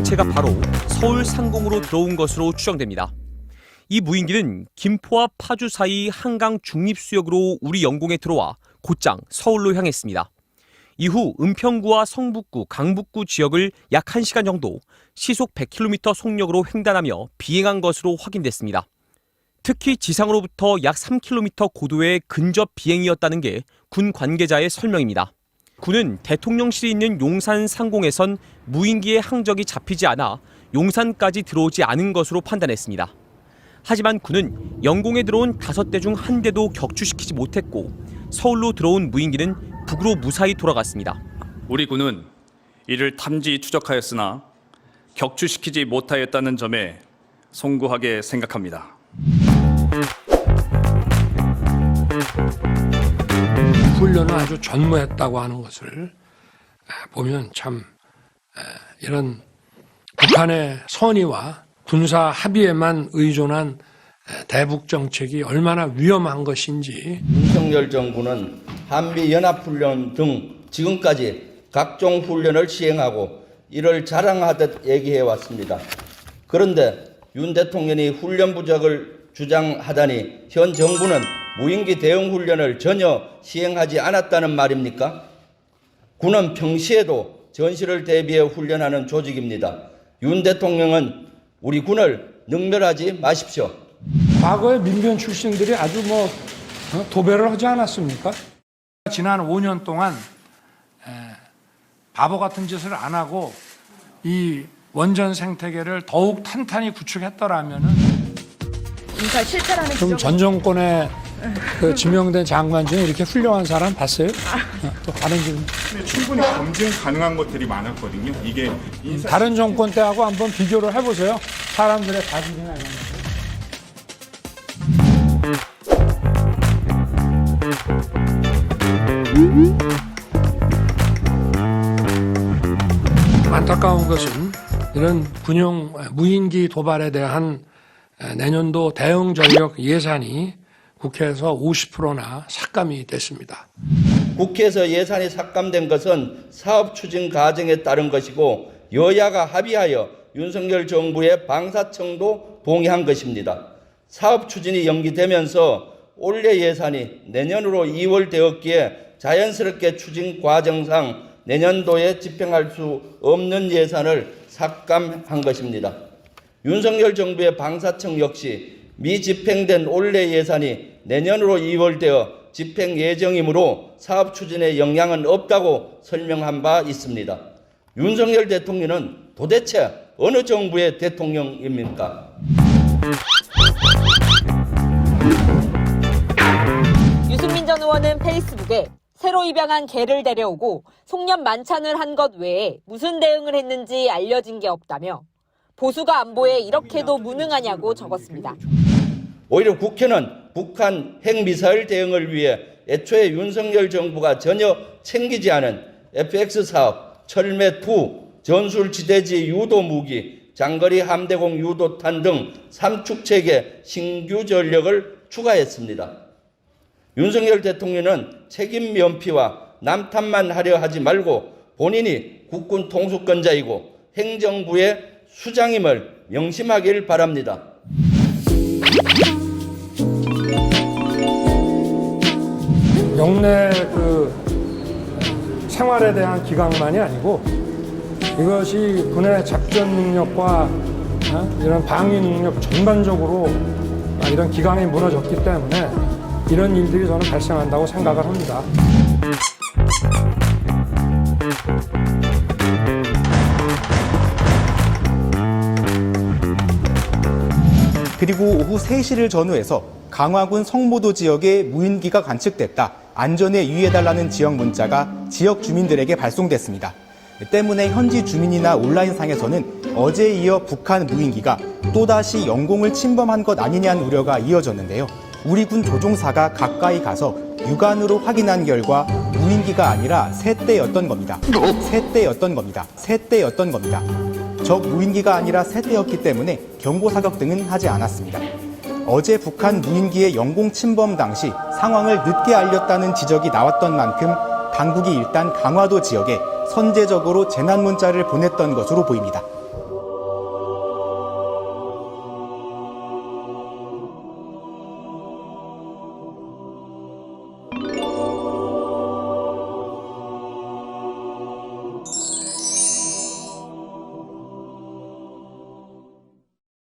정체가 바로 서울 상공으로 들어온 것으로 추정됩니다. 이 무인기는 김포와 파주 사이 한강 중립수역으로 우리 영공에 들어와 곧장 서울로 향했습니다. 이후 은평구와 성북구, 강북구 지역을 약 1시간 정도 시속 100km 속력으로 횡단하며 비행한 것으로 확인됐습니다. 특히 지상으로부터 약 3km 고도의 근접 비행이었다는 게 군 관계자의 설명입니다. 군은 대통령실이 있는 용산 상공에선 무인기의 항적이 잡히지 않아 용산까지 들어오지 않은 것으로 판단했습니다. 하지만 군은 영공에 들어온 5대 중 1대도 격추시키지 못했고 서울로 들어온 무인기는 북으로 무사히 돌아갔습니다. 우리 군은 이를 탐지 추적하였으나 격추시키지 못하였다는 점에 송구하게 생각합니다. 훈련을 아주 전무했다고 하는 것을 보면 참 이런 북한의 선의와 군사 합의에만 의존한 대북 정책이 얼마나 위험한 것인지. 윤석열 정부는 한미연합훈련 등 지금까지 각종 훈련을 시행하고 이를 자랑하듯 얘기해 왔습니다. 그런데 윤 대통령이 훈련 부족을 주장하다니 현 정부는 무인기 대응 훈련을 전혀 시행하지 않았다는 말입니까? 군은 평시에도 전시를 대비해 훈련하는 조직입니다. 윤 대통령은 우리 군을 능멸하지 마십시오. 과거에 민변 출신들이 아주 도배를 하지 않았습니까? 지난 5년 동안 바보 같은 짓을 안 하고 이 원전 생태계를 더욱 탄탄히 구축했더라면은 인사 실패라는 그럼 전 정권에 지명된 장관 중에 이렇게 훌륭한 사람 봤어요? 또 다른 질문. 충분히 검증 가능한 것들이 많았거든요. 이게 다른 정권 때하고 한번 비교를 해보세요. 사람들의 가족이나 이런 거. 안타까운 것은 이런 군용 무인기 도발에 대한 내년도 대응 전력 예산이 국회에서 50%나 삭감이 됐습니다. 국회에서 예산이 삭감된 것은 사업 추진 과정에 따른 것이고 여야가 합의하여 윤석열 정부의 방사청도 동의한 것입니다. 사업 추진이 연기되면서 올해 예산이 내년으로 이월되었기에 자연스럽게 추진 과정상 내년도에 집행할 수 없는 예산을 삭감한 것입니다. 윤석열 정부의 방사청 역시 미집행된 올해 예산이 내년으로 이월되어 집행 예정이므로 사업 추진에 영향은 없다고 설명한 바 있습니다. 윤석열 대통령은 도대체 어느 정부의 대통령입니까? 유승민 전 의원은 페이스북에 새로 입양한 개를 데려오고 송년 만찬을 한 것 외에 무슨 대응을 했는지 알려진 게 없다며 보수가 안보에 이렇게도 무능하냐고 적었습니다. 오히려 국회는 북한 핵미사일 대응을 위해 애초에 윤석열 정부가 전혀 챙기지 않은 FX 사업, 철매2, 전술지대지 유도무기, 장거리 함대공 유도탄 등 3축체계 신규 전력을 추가했습니다. 윤석열 대통령은 책임 면피와 남탓만 하려 하지 말고 본인이 국군 통수권자이고 행정부의 수장임을 명심하길 바랍니다. 영내 생활에 대한 기강만이 아니고 이것이 군의 작전 능력과 이런 방위 능력 전반적으로 이런 기강이 무너졌기 때문에 이런 일들이 저는 발생한다고 생각을 합니다. 그리고 오후 3시를 전후해서 강화군 성모도 지역에 무인기가 관측됐다. 안전에 유의해달라는 지역 문자가 지역 주민들에게 발송됐습니다. 때문에 현지 주민이나 온라인상에서는 어제에 이어 북한 무인기가 또다시 영공을 침범한 것 아니냐는 우려가 이어졌는데요. 우리 군 조종사가 가까이 가서 육안으로 확인한 결과 무인기가 아니라 새떼였던 겁니다. 새떼였던 겁니다. 적 무인기가 아니라 새떼였기 때문에 경고 사격 등은 하지 않았습니다. 어제 북한 무인기의 영공 침범 당시 상황을 늦게 알렸다는 지적이 나왔던 만큼 당국이 일단 강화도 지역에 선제적으로 재난 문자를 보냈던 것으로 보입니다.